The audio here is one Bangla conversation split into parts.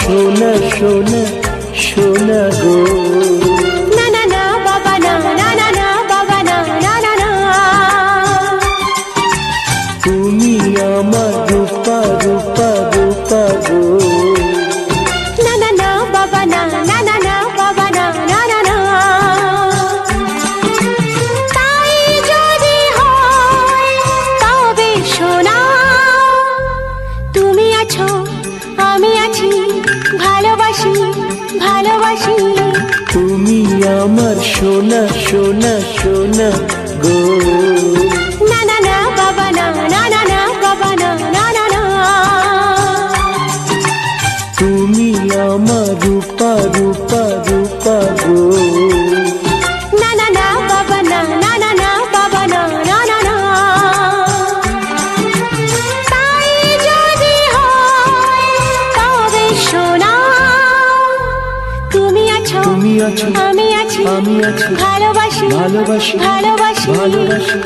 সোনা সোনা সোনা গো। না না না বাবা না, না না না বাবা না, না না না। তুমি আমার রূপা রূপা রূপা গো। না না না বাবা না, না না না বাবা না, না না না। তাই যদি হয় তবে সোনা, তুমি আছো আমি আছি, ভালোবাসি ভালোবাসি। তুমি আমার সোনা সোনা সোনা গো। না না না বাবা না, না না না বাবা না, না না না। তুমি আমার রূপা রূপা রূপা গো। না না না বাবা না, না না না বাবা না, না না না। তাই যদি হয় তবে সোনা, তুমি আছো তুমি আছো আমি আছি, আমি আছি, ভালোবাসি ভালোবাসি ভালোবাসি ভালোবাসি।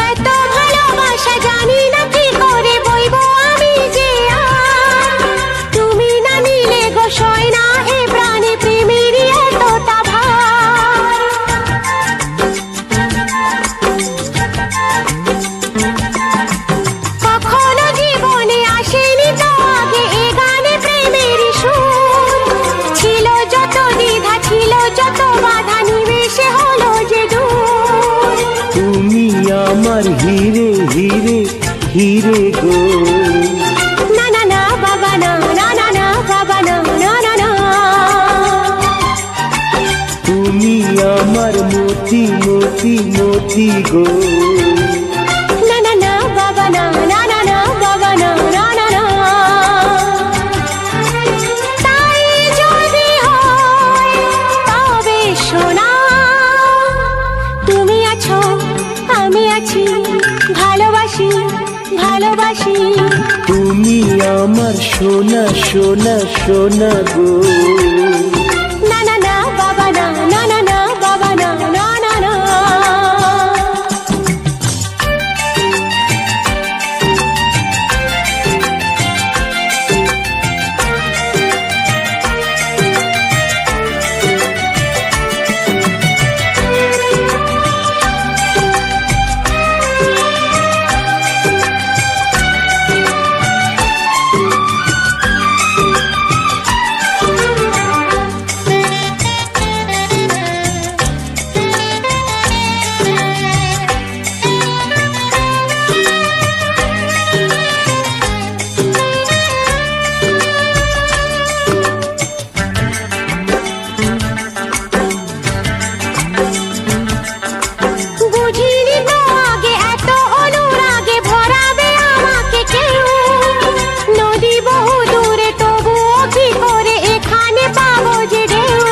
এত ভালোবাসা জানি না কি করে বইবো আমি যে আর। তুমি না নিলে গো সয় না এ প্রাণে প্রেমের এতটা ভার। কখনো জীবনে আসেনি তো আগে এ গানে প্রেমের সুর। ছিল যত দ্বিধা ছিল যত বাধা, নিমেষে হলো যে দূর। তুমি আমার হিরে হিরে হিরে গো। না না না বাবা না, না না না বাবা না, না না না। তুমি আমার মতি মতি মতি গো। না না না বাবা না, না না না বাবা না, না না না। তাই যদি হয় তবে সোনা, তুমি আছো আমি আছি, ভালোবাসি ভালোবাসি। তুমি আমার সোনা সোনা সোনা গো। না না না বাবা না, না না না বাবা না, না না না। বুঝিনি তো আগে এত অনুরাগে ভরাবে আমাকে কেউ। নদী বহু দূরে তবুও কি করে এখানে পাবো যে ঢেউ।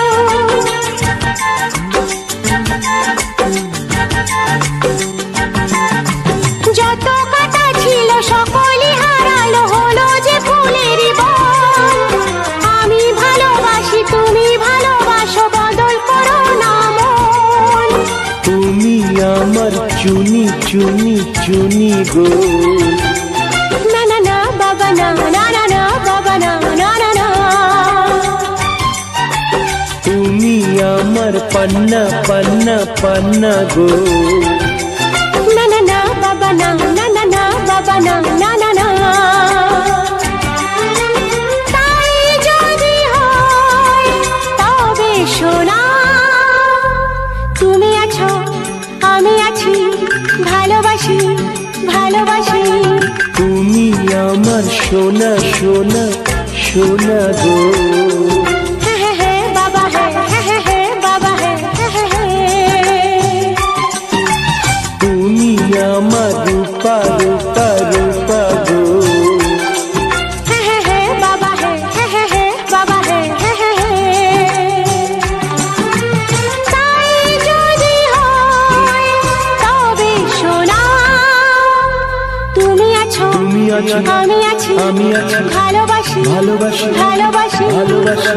যত কাটা ছিল সকলই হারালো, হলো যে ফুলেরই বন। আমি ভালোবাসি তুমি ভালোবাসো, বদল করো না মন। তুমি আমার চুনি চুনি চুনি গো। না না না বাবা না, না না না বাবা না, না না না। তুমি আমার পান্না পান্না পান্না গো। না না না বাবা না, না না না বাবা না, না না না। তাই যদি হয় তবে সোনা, তুমি আছো আমি আছি, ভালোবাসি ভালোবাসি। তুমি আমার সোনা সোনা সোনা গো। হ্যাঁ হ্যাঁ হ্যাঁ বাবা হ্যাঁ, হ্যাঁ হ্যাঁ হ্যাঁ বাবা হ্যাঁ, হ্যাঁ হ্যাঁ হ্যাঁ। তুমি আমার রূপা রূপা রূপা গো। হ্যাঁ হ্যাঁ হ্যাঁ বাবা হ্যাঁ, হ্যাঁ হ্যাঁ হ্যাঁ বাবা হ্যাঁ, হ্যাঁ হ্যাঁ হ্যাঁ। আমি আছি ভালোবাসি ভালোবাসি ভালোবাসি ভালোবাসি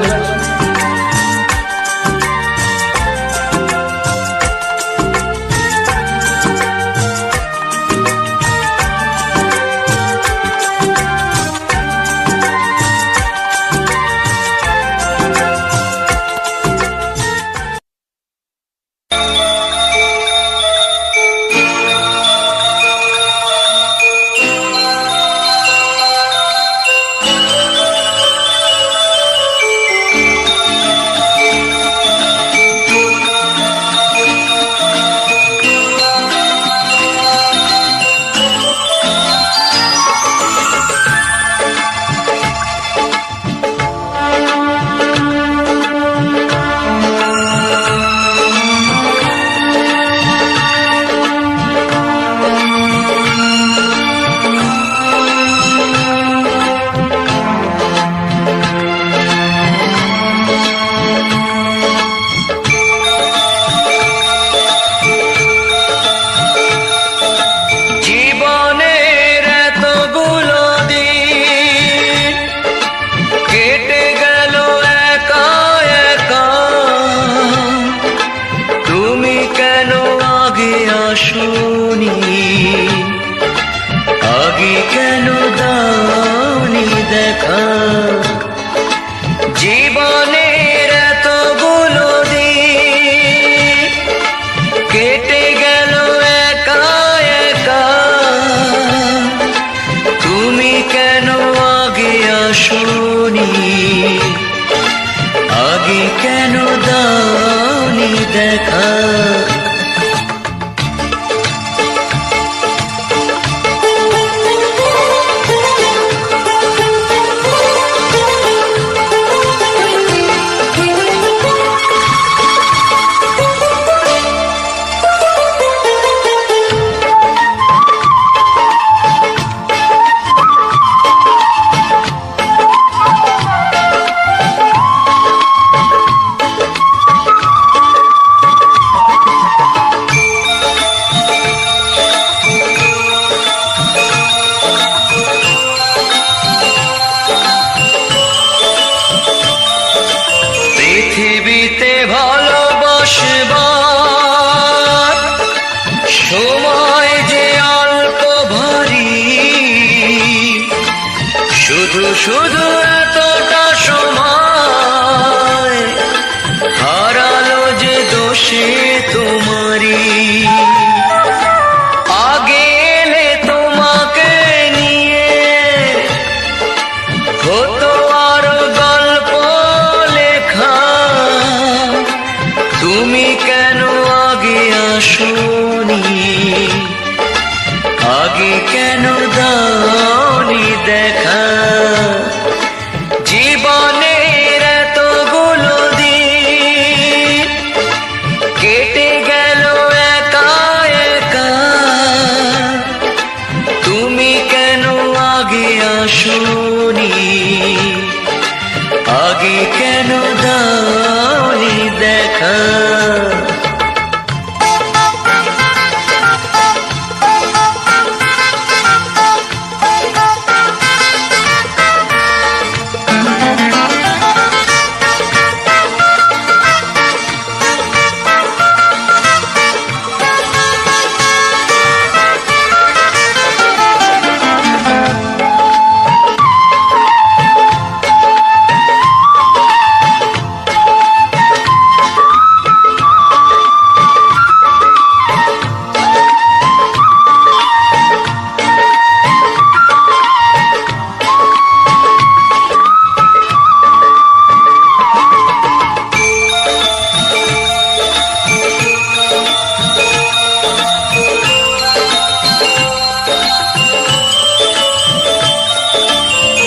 জীবনের এতগুলো দিন কেটে গেল একা একা, তুমি কেন আগে আসোনি, আগে কেন দাওনি দেখা। জীবনের এতগুলো দিন কেটে গেল একা একা, তুমি কেন আগে আসোনি, আগে কেন দাওনি দেখা। পৃথিবীতে ভালোবাসবার সময় যে অল্প ভারী, শুধু শুধু এতটা সময় হারালো যে দোষে তোমারি। আগে এলে তোমাকে নিয়ে হতো আরো গল্প লেখা, তুমি কেন আগে আসোনি, আগে কেন দাওনি দেখা। জীবনের এতগুলো দিন কেটে গেল একা একা, তুমি কেন আগে আসোনি, আগে কেন দাওনি দেখা।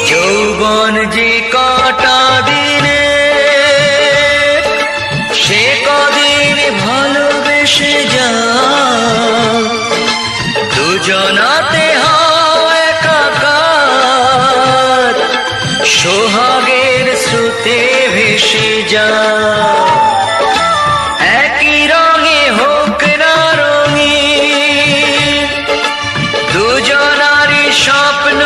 যৌবন যে কটা দিনে, সে কদিন ভালোবেসে যা, দুজনাতে হয় একাকার, সোহাগের স্রোতে ভেসে যা। একই রঙে হোক না রঙিন, দুজনারই স্বপ্ন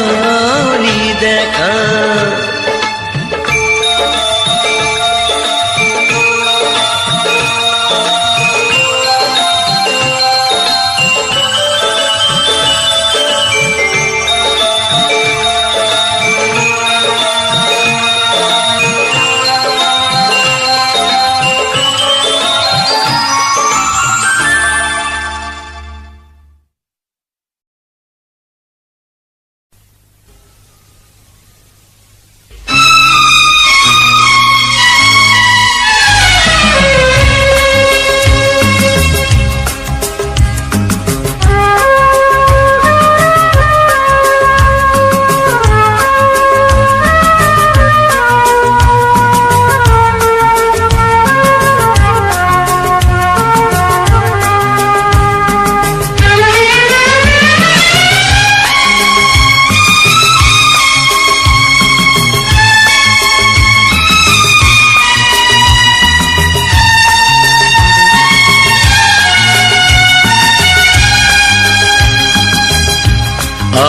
দাওনি দেখা।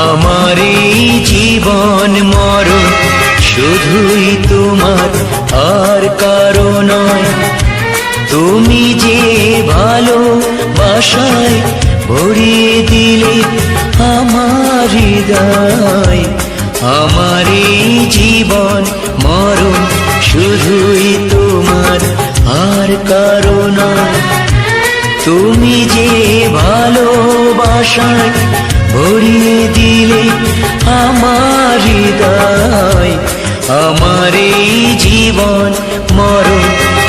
আমার এই জীবন মরণ শুধুই তোমার, আর কারো নয়। তুমি যে ভালোবাসায় ভরিয়ে দিলে আমার হৃদয়। আমার এই জীবন মরণ শুধুই তোমার, আর কারো নয়। তুমি যে ভালোবাসায় ভরিয়ে দিলে আমার হৃদয়। আমার এই জীবন মরণ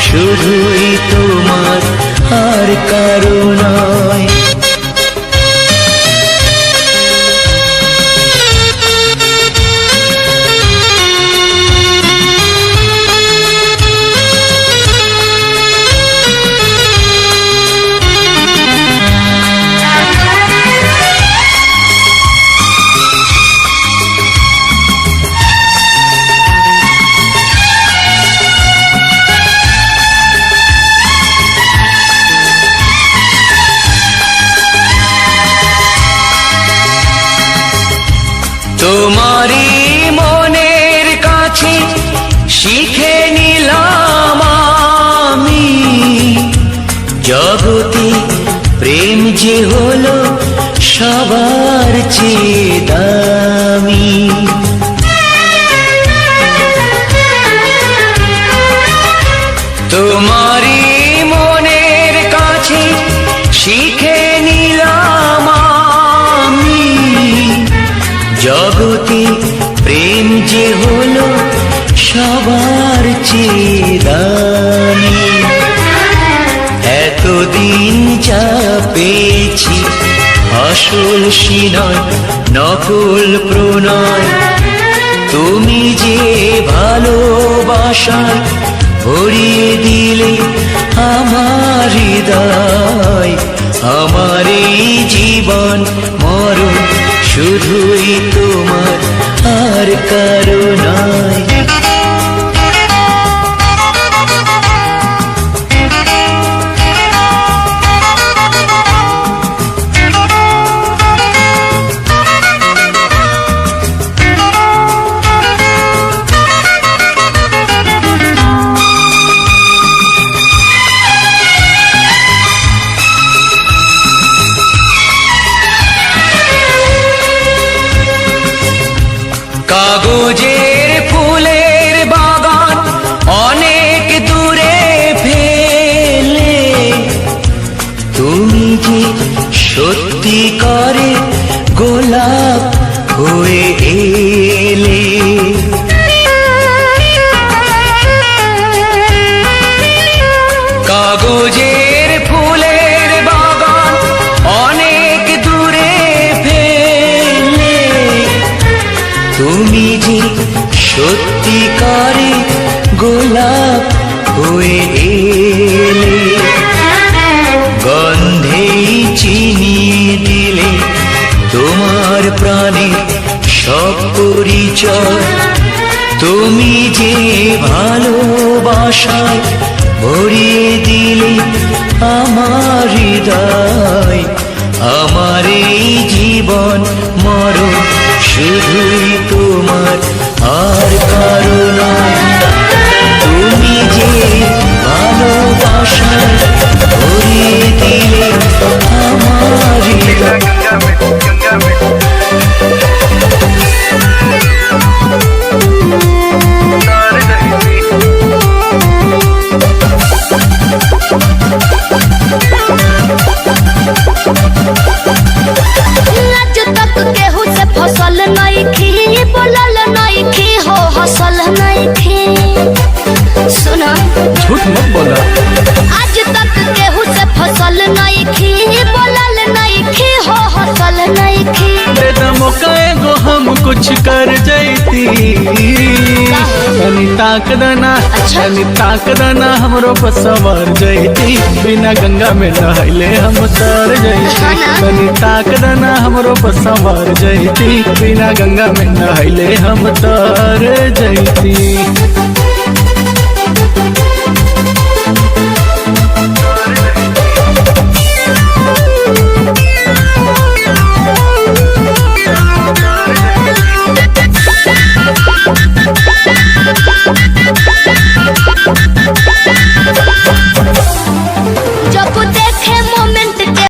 শুধুই তোমার, আর কারো নয়। তোমারই মনের কাছে শিখে নিলাম আমি, জগতে প্রেম যে হলো সবার চেয়ে দামি। তোমারই মনের কাছে শিখে নিলাম আমি, জগতে প্রেম যে হলো সবার চেয়ে দামি। এতদিন যা পেয়েছি আসল সিনয় নকল প্রণয়। তুমি যে ভালোবাসায় ভরিয়ে দিলে আমার হৃদয়। আমার এই জীবন মরণ শুধুই তোমার, আর কারো নয়। কাগজের ফুলের বাগান অনেক দূরে ফেলে, তুমি যে সত্যি করে গোলাপ হয়ে এলে। কাগজের ফুলের বাগান অনেক দূরে ফেলে, তুমি যে সত্যিকারে গোলাপ হয়ে এলে। গন্ধেই চিনিয়ে দিলে তোমার প্রাণে সব পরিচয়। তুমি যে ভালোবাসায় ভরিয়ে দিলে আমার হৃদয়। আমার এই জীবন মরণ শুধুই তোমার আর কারো নয়। তুমি যে ভালোবাসায় ভরিয়ে দিলে আমার হৃদয়। आज तक केहू से फसल नइखी, बोलल नइखी, हो हसल नइखी। सुना झूठ मत बोला। आज तक केहू से फसल नइखी, बोलल नइखी, हो हसल नइखी। दे द मौका एगो हम कुछ कर जैती। तनी ताक दना, अच्छा। तनी ताक दना, हमरो पर सवार जैती। बिना गंगा में नहैले हम तर जैती। हाँ ना। तनी ताक दना, हमरो पर सवार जैती। बिना गंगा में नहैले हम तर जैती।